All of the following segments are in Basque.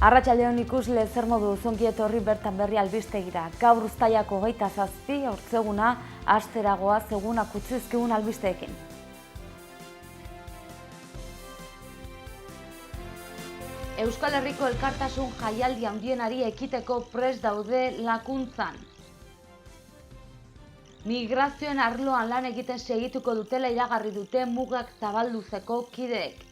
Arratsaldeon ikusle, zer modu zongi etorri bertan berri albistegira. Gaur uztailako 27, ortzeguna, asteragoa segunak utzi dizkigun albisteekin. Euskal Herriko elkartasun jaialdi handienari ekiteko prest daude Lakuntzan. Migrazioen arloan lan egiten segituko dutela iragarri dute Mugak Zabalduzeko kideek.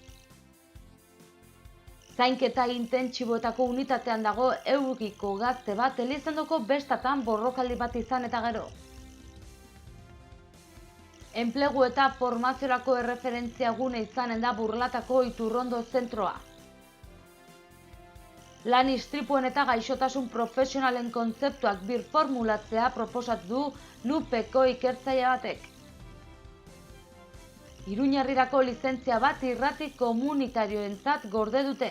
Zainketa intentsiboetako unitatean dago Euriko gazte bat Elizondoko bestatan borrokaldi bat izan eta gero. Enplegu eta formaziorako erreferentzia gune izanen da Burlatako Iturrondo zentroa. Lan istripuen eta gaixotasun profesionalen kontzeptuak birformulatzea proposatu du Nupeko ikertzaile batek. Iruñerrirako lizentzia bat irrati komunitarioentzat gorde dute.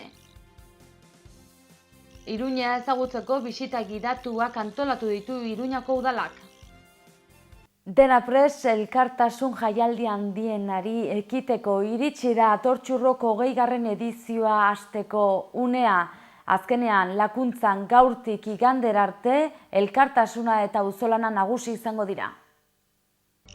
Iruña ezagutzeko bisita gidatuak antolatu ditu Iruñako udalak. Dena prest elkartasun jaialdi handienari ekiteko iritsi da Atortxurroko 20. edizioa hasteko unea. Azkenean, Lakuntzan gaurtik igandera arte, elkartasuna eta auzolana nagusi izango dira.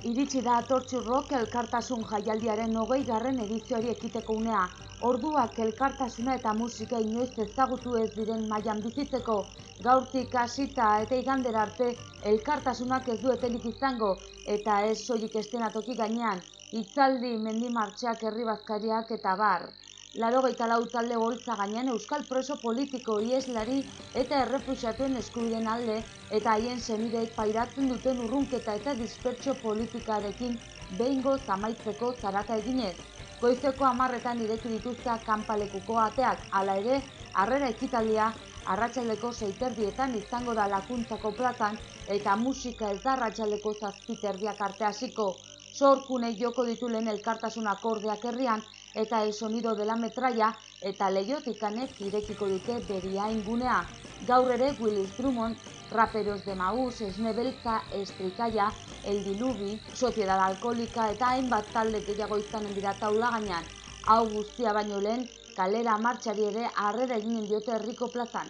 Iritsi da Atortxurrok elkartasun jaialdiaren 20. edizioari ekiteko unea. Orduak elkartasuna eta musika inoiz ezagutu ez diren mailan bizitzeko, gaurtik hasita eta igandera arte elkartasunak ez du etenik izango, eta ez soilik eszenatoki gainean, hitzaldi, mendimartxak, herri bazkariak eta bar. 84 talde boltza gainean euskal preso politiko, iheslari eta errefuxiatuen eskubideen alde eta haien senideek pairatzen duten urrunketa eta dispertsio politikarekin behingoz amaitzeko zarata eginez. Goizeko 10etan ireki dituzte kanpalekuko ateak, hala ere, harrera ekitaldia arratsaldeko 6:30 izango da Lakuntzako plazan eta musika ez da arratsaldeko 7:30 arte hasiko. Sorkunei joko ditu lehen elkartasun akordeak herrian eta El Sonido de la Metralla eta Leihotikanek irekiko dute beria ingunea. Gaur ere Willis Drummond, Raperos de Maús, Esne Beltza, Estrikaya, El Diluvi, Sociedad Alkolika eta hainbat talde gehiago izanen dira taula gainean. Hau guztia baino lehen, kalera martxari ere harrera eginen diote herriko plazan.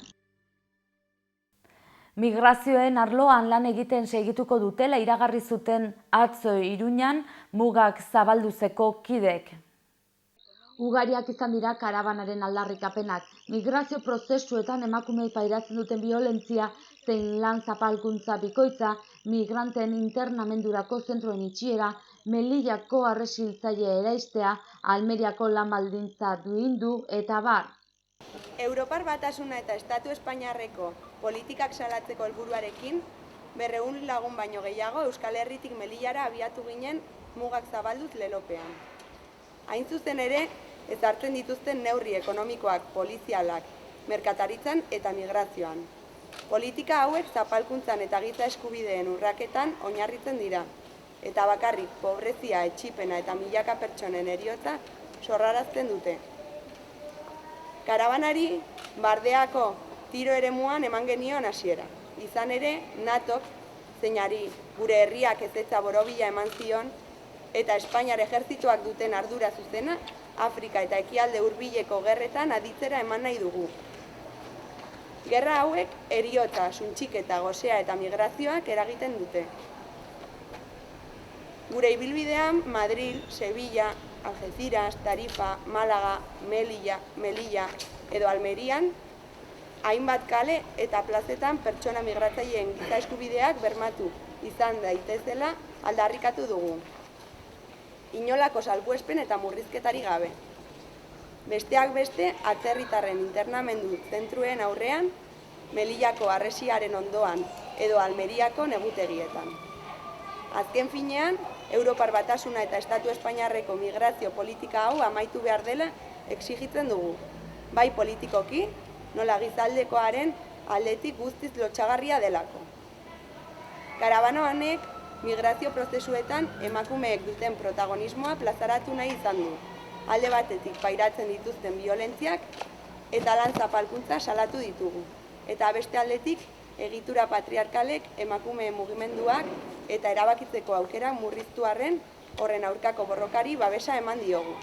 Migrazioen arloan lan egiten segituko dutela iragarri zuten atzo Iruñan Mugak Zabalduzeko kideek. Ugariak izan dira karabanaren aldarrikapenak. Migrazio prozesuetan emakumeei pairatzen duten biolentzia zein lan zapalkuntza bikoitza, migranteen internamendurako zentroen itxiera, Melillako harresiltzaile eraistea, Almeriako lan baldintza duindu eta bar. Europar Batasuna eta Estatu Espainiarreko politikak salatzeko helburuarekin 200 lagun baino gehiago Euskal Herritik Melillara abiatu ginen Mugak Zabalduz lelopean. Hain zuzen ere, ezartzen dituzten neurri ekonomikoak, polizialak, merkataritzan eta migrazioan. Politika hauek zapalkuntzan eta giza eskubideen urraketan oinarritzen dira, eta bakarrik pobrezia, etxipena eta milaka pertsonen heriotza sorrarazten dute. Karabanari Bardeako tiro eremuan eman genion hasiera. Izan ere, NATOk zeinari gure herriak ezetza borobila eman zion, eta Espainiar ejertzituak duten ardura zuzena, Afrika eta ekialde hurbileko gerretan aditzera eman nahi dugu. Gerra hauek heriotza, suntxiketa, gosea eta migrazioak eragiten dute. Gure ibilbidean Madril, Sevilla, Algeciras, Tarifa, Málaga, Melilla edo Almerian, hainbat kale eta plazetan pertsona migratzaileen giza eskubideak bermatu izan daitezela aldarrikatu dugu. Inolako salbuespen eta murrizketari gabe. Besteak beste, atzerritarren internamendu zentruen aurrean, Melillako harresiaren ondoan edo Almeriako negutegietan. Azken finean, Europar Batasuna eta Estatu Espainiarreko migrazio politika hau amaitu behar dela exigitzen dugu. Bai politikoki, nola gizaldekoaren aldetik guztiz lotsagarria delako. Karabana honek migrazio prozesuetan emakumeek duten protagonismoa plazaratu nahi izan du. Alde batetik pairatzen dituzten biolentziak eta lan zapalkuntza salatu ditugu. Eta beste aldetik egitura patriarkalek emakumeen mugimenduak eta erabakitzeko aukera murriztu arren horren aurkako borrokari babesa eman diogu.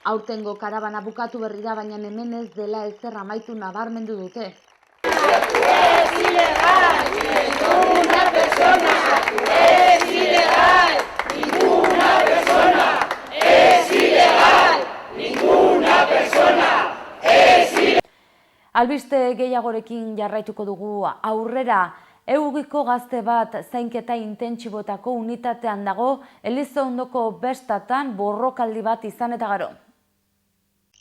Aurtengo karabana bukatu berri da, baina hemen ez dela ezer amaitu nabarmendu dute. Albiste gehiagorekin jarraituko dugu aurrera. Eugiko gazte bat zainketa intentsibotako unitatean dago, Elizondoko bestatan borrokaldi bat izan eta gero.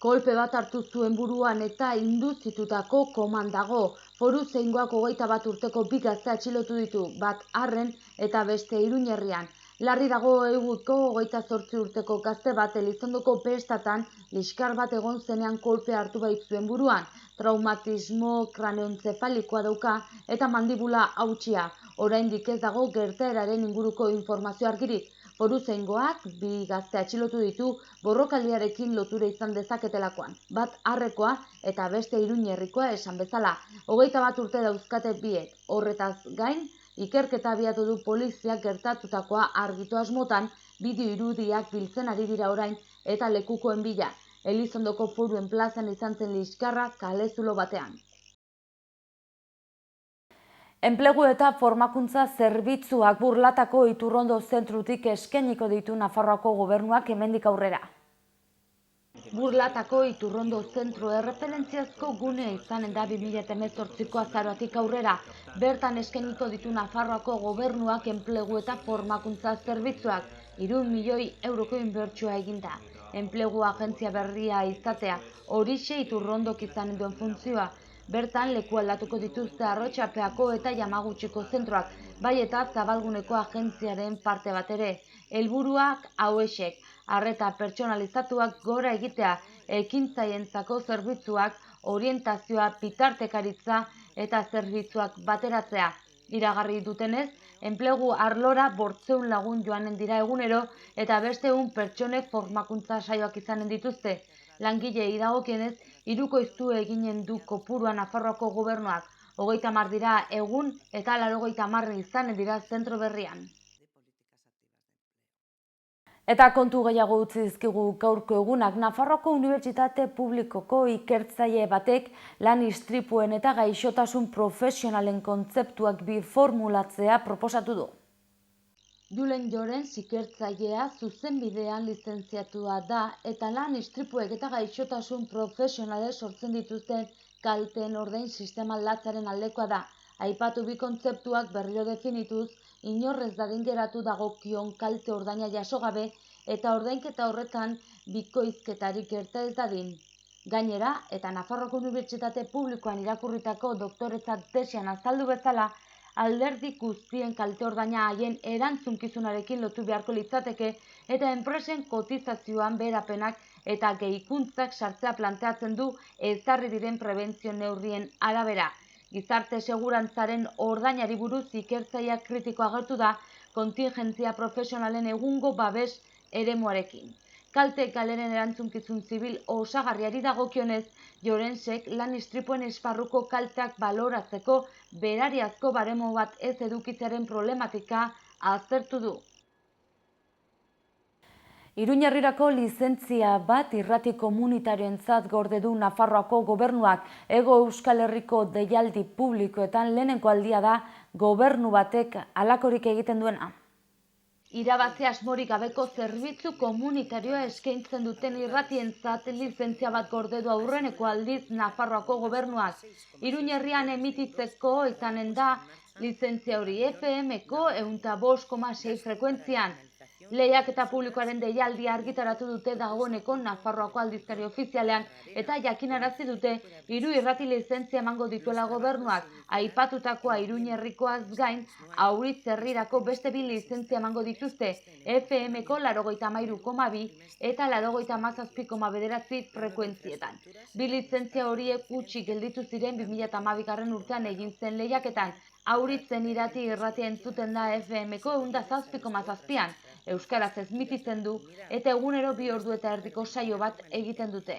Kolpe bat hartu zuen buruan eta induzitutako koman dago. Foruzaingoak 21 urteko bi gazte atxilotu ditu, bat Arren eta beste Iruñerrian. Larri dago Eugiko 28 urteko gazte bat Elizondoko bestatan liskar bat egon zenean kolpe hartu baitzuen buruan. Traumatismo kraneoentzefalikoa dauka eta mandibula hautsia. Oraindik ez dago gertaeraren inguruko informazio argirik. Foruzaingoak bi gazte atxilotu ditu borrokaldiarekin lotura izan dezaketelakoan. Bat Arrekoa eta beste Iruñerrikoa esan bezala. 21 urte dauzkate biek. Horretaz gain, ikerketa abiatu du poliziak gertatutakoa argitu asmotan, bideo irudiak biltzen ari dira orain eta lekukoen bila. Elizondoko Foruen plazan izan zen liskarra kalezulo batean. Enplegu eta formakuntza zerbitzuak Burlatako Iturrondo zentrutik eskainiko ditu Nafarroako gobernuak hemendik aurrera. Burlatako Iturrondo zentro erreferentziazko gunea izanen da 2018ko azaroatik aurrera. Bertan eskainiko ditu Nafarroako gobernuak enplegu eta formakuntza zerbitzuak 3 milioi euroko inbertsioa eginda. Enplegu agentzia berria izatea, horixe Iturrondok izanen duen funtzioa. Bertan leku aldatuko dituzte Arrotxapeako eta Yamaguchiko zentroak, bai eta Zabalguneko agentziaren parte bat ere. Helburuak hauexek, arreta pertsonalizatuak gora egitea, ekintzaientzako zerbitzuak, orientazioa, bitartekaritza eta zerbitzuak bateratzea. Iragarri dutenez, enplegu arlora 500 lagun joanen dira egunero eta beste 100 pertsonek formakuntza saioak izanen dituzte. Langilei dagokienez, hirukoiztu eginen du kopurua Nafarroako gobernuak. 30 dira egun eta 80 izanen dira zentro berrian. Eta kontu gehiago utzi dizkigu gaurko egunak. Nafarroako Unibertsitate Publikoko ikertzaile batek lan istripuen eta gaixotasun profesionalen kontzeptuak birformulatzea proposatu du. Julen Llorens ikertzailea zuzenbidean lizentziatua da eta lan istripuek eta gaixotasun profesionalek sortzen dituzten kalteen ordain sistema aldatzearen aldekoa da. Aipatu bi kontzeptuak berriro definituz, inorrez dadin geratu dagokion kalte ordaina jaso gabe eta ordainketa horretan bikoizketarik gerta ez dadin. Gainera, eta Nafarroako Unibertsitate Publikoan irakurritako doktoretza tesian azaldu bezala, alderdi guztien kalte ordaina haien erantzunkizunarekin lotu beharko litzateke eta enpresen kotizazioan beherapenak eta gehikuntzak sartzea planteatzen du ezarri diren prebentzio neurrien arabera. Gizarte segurantzaren ordainari buruz ikertzailea kritiko agertu da kontingentzia profesionalen egungo babes eremuarekin. Kalte galeren erantzunkizun zibil osagarriari dagokionez, Llorensek lan istripuen esparruko kalteak baloratzeko berariazko baremo bat ez edukitzearen problematika aztertu du. Iruñerrirako lizentzia bat irrati komunitarioentzat gorde du Nafarroako gobernuak. Hego Euskal Herriko deialdi publikoetan lehenengo aldia da gobernu batek halakorik egiten duena. Irabazi asmorik gabeko zerbitzu komunitarioa eskaintzen duten irratientzat lizentzia bat gorde du aurreneko aldiz Nafarroako gobernuak. Iruñerrian emititzeko izanen da lizentzia hori FM-ko 105,6 frekuentzian. Lehiaketa publikoaren deialdia argitaratu dute dagoeneko Nafarroako aldizkari ofizialean eta jakinarazi dute 3 irrati lizentzia emango dituela gobernuak. Aipatutakoa Iruñerrikoaz gain, Auritz Herrirako beste 2 lizentzia emango dituzte, FM-ko 93,2 eta 97,9 frekuentzietan. 2 lizentzia horiek gutxi gelditu ziren 2012 urtean egin zen lehiaketan. Auritzen irratia entzuten da FM-ko 107,7an. Euskaraz ezmititzen du eta egunero 2 ordu eta erdiko saio bat egiten dute.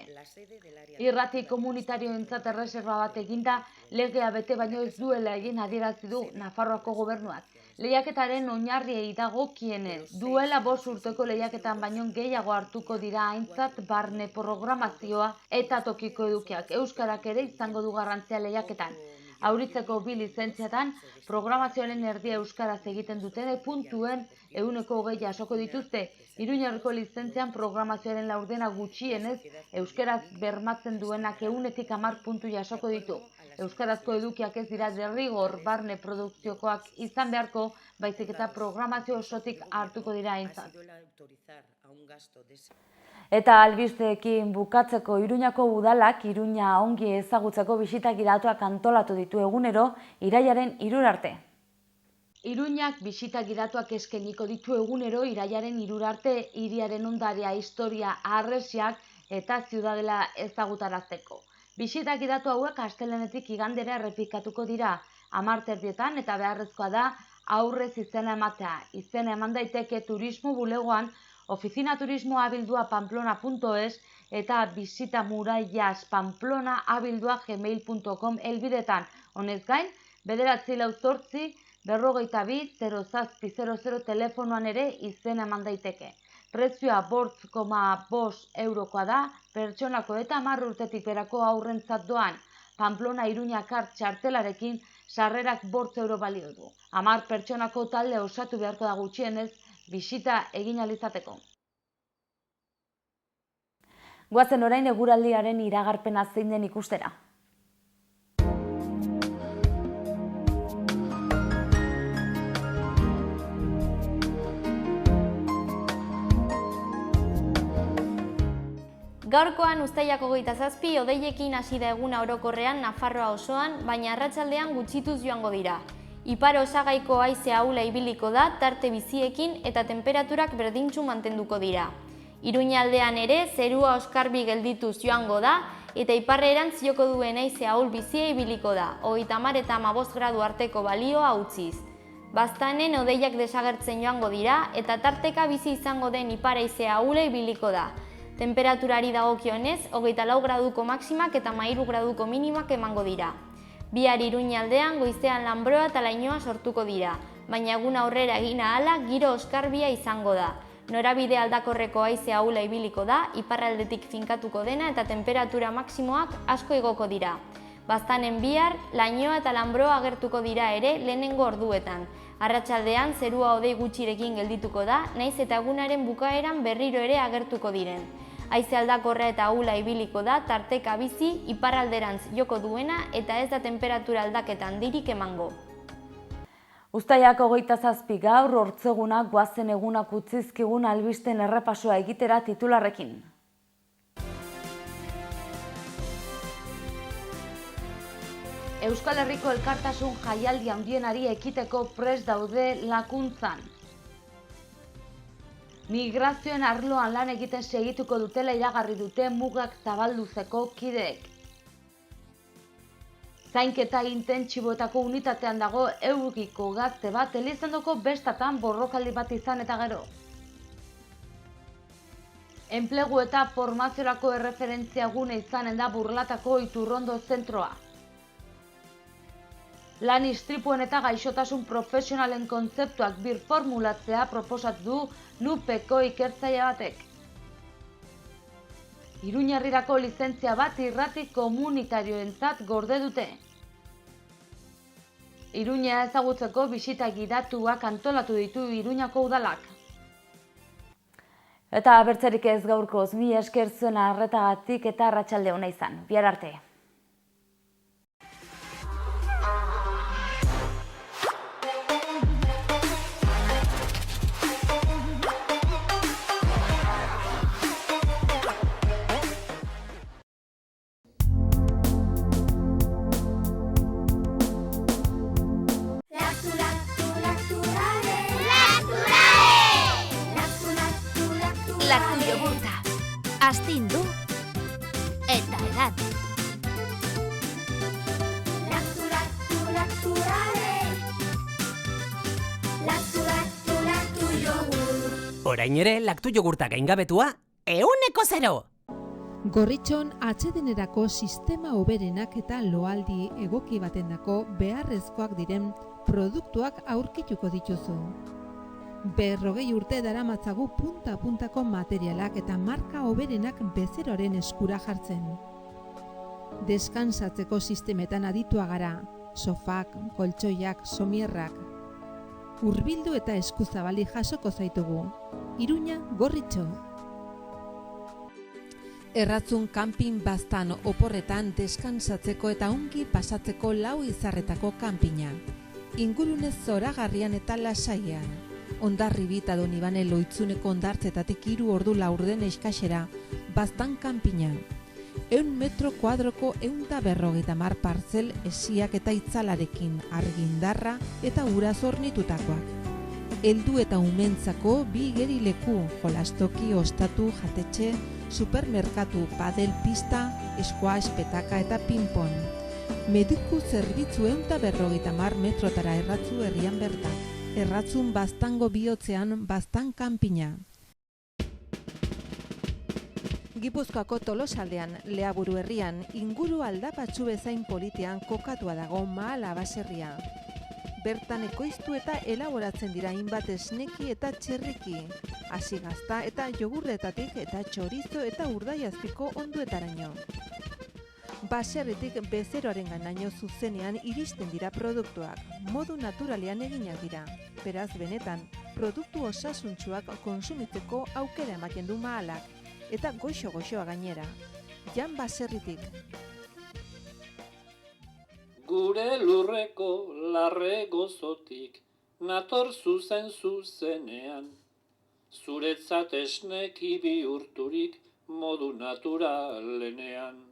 Irrati komunitarioentzat erreserba bat eginda legea bete baino ez duela egin adierazi du Nafarroako gobernuak. Lehiaketaren oinarriei dagokienez, duela 5 urteko lehiaketan baino gehiago hartuko dira aintzat barne programazioa eta tokiko edukiak. Euskarak ere izango du garrantzia lehiaketan. Auritzeko 2 lizentziatan programazioaren erdia euskaraz egiten duten puntuen 120 jasoko dituzte. Iruñerriko lizentzian programazioaren laurdena gutxienez euskaraz bermatzen duenak 100-tik 10 puntu jasoko ditu. Euskarazko edukiak ez dira derrigor barne produkziokoak izan beharko, baizik eta programazio osotik hartuko dira aintzat. Eta albisteekin bukatzeko, Iruñako udalak Iruña ongi ezagutzeko bisita gidatuak antolatu ditu egunero irailaren 3 arte. Iruñak bisita gidatuak eskainiko ditu egunero irailaren 3 arte hiriaren ondarea, historia, harresiak eta ziudadela ezagutarazteko. Bisita gidatu hauek astelehenetik igandera errepikatuko dira 10:00 eta beharrezkoa da aurrez izena ematea. Izena eman daiteke turismo bulegoan oficinaturismoabildua.pamplona.es eta visitamurallas.pamplona@gmail.com helbidetan. Honez gain, 948-42-0700 telefonoan ere izena eman daiteke. Prezioa 5,5 eurokoa da, pertsonako eta 10 urtetik berako haurrentzat doan. Pamplona Iruña kart txartelarekin sarrerak 5 euro balio du. 10 pertsonako talde osatu beharko da gutxienez, bisita egin ahal izateko. Goazen orain eguraldiaren iragarpena zein den ikustera. Gaurkoan uztailak 27 hodeiekin hasi da eguna orokorrean Nafarroa osoan, baina arratsaldean gutxituz joango dira. Ipar osagaiko haize ahula ibiliko da tarte biziekin eta temperaturak berdintsu mantenduko dira. Iruñaldean ere zerua oskarbi geldituz joango da eta iparrerantz joko duen haize ahul bizia ibiliko da, 30 eta 15 gradu arteko balioa utziz. Baztanen hodeiak desagertzen joango dira eta tarteka bizi izango den ipar haize ahula ibiliko da. Temperaturari dagokionez, 24 graduko maximak eta 13 graduko minimak emango dira. Bihar Iruñaldean goizean lanbroa eta lainoa sortuko dira, baina egun aurrera egin ahala giro oskarbia izango da. Norabide aldakorreko haize ahula ibiliko da, iparraldetik finkatuko dena eta temperatura maksimoak asko igoko dira. Baztanen bihar, lainoa eta lanbroa agertuko dira ere lehenengo orduetan. Arratsaldean zerua hodei gutxirekin geldituko da, nahiz eta egunaren bukaeran berriro ere agertuko diren. Haize aldakorra eta ahula ibiliko da, tarteka bizi, iparralderantz joko duena eta ez da temperatura aldaketa handirik emango. Uztailak 27 gaur hortzegunak goazen egunak utzizkigun albisten errepasoa egitera titularrekin. Euskal Herriko elkartasun jaialdi handienari ekiteko prest daude lakuntzan. Migrazioen arloan lan egiten segituko dutela iragarri dute mugak zabalduzeko kideek. Zainketa intentsiboetako unitatean dago Eurgiko gazte bat Elizondoko bestatan borrokaldi bat izan eta gero. Enplegu eta formaziorako erreferentzia gune izanen da Burlatako Iturrondo zentroa. Lan istripuen eta gaixotasun profesionalen kontzeptuak birformulatzea proposatu du NUPeko ikertzaile batek. Iruñerrirako lizentzia bat irrati komunitarioentzat gorde dute. Iruña ezagutzeko bisita gidatuak antolatu ditu Iruñako udalak. Eta bertzerik ez gaurkoz, mi esker zuen arretagatik eta arratsalde ona izan. Bihar arte. Laktu jogurta, astindu eta edan. Laktu jogur. Orain ere, laktu jogurta gaingabetua, 100%! Gorritxon atsedenerako sistema hoberenak eta loaldi egoki batendako beharrezkoak diren produktuak aurkituko dituzu. 40 urte daramatzagu punta-puntako materialak eta marka hoberenak bezeroaren eskura jartzen. Deskansatzeko sistemetan aditua gara, sofak, koltsoiak, somierrak. Hurbildu eta eskuzabali jasoko zaitugu. Iruña, Gorritxo. Erratzun kanpin baztan oporretan deskansatzeko eta ongi pasatzeko lau izarretako kanpina. Ingurunez zoragarrian eta lasaian. Hondarribi eta Donibane Loitzuneko hondartzetatik 3 ordu laurden eskasera, baztan kanpina. 100 metro kuadroko 150 partzel esiak eta itzalarekin, argindarra eta ura zornitutakoak. Heldu eta umentzako 2 igerileku, jolastoki, ostatu, jatetxe, supermerkatu, padel pista, squash, petaka eta ping-pong. Mediku zerbitzu 150 metrotara erratzu herrian bertan. Erratzun baztango bihotzean baztan kanpina. Gipuzkoako Tolosaldean, Leaburu herrian, inguru aldapatsu bezain politean kokatua dago Mahala baserria. Bertan ekoiztu eta elaboratzen dira hainbat esneki eta txerriki, hasi gazta eta jogurretatik eta txorizo eta urdaiazpiko onduetaraino. Baserritik bezeroaren ganaino zuzenean iristen dira produktuak, modu naturalean eginak dira. Beraz, benetan, produktu osasuntsuak konsumitzeko aukera ematen du Mahalak, eta goxo-goxoa gainera. Jan Baserritik. Gure lurreko larre gozotik, nator zuzenean, zuretzat esneki bihurturik modu naturalenean.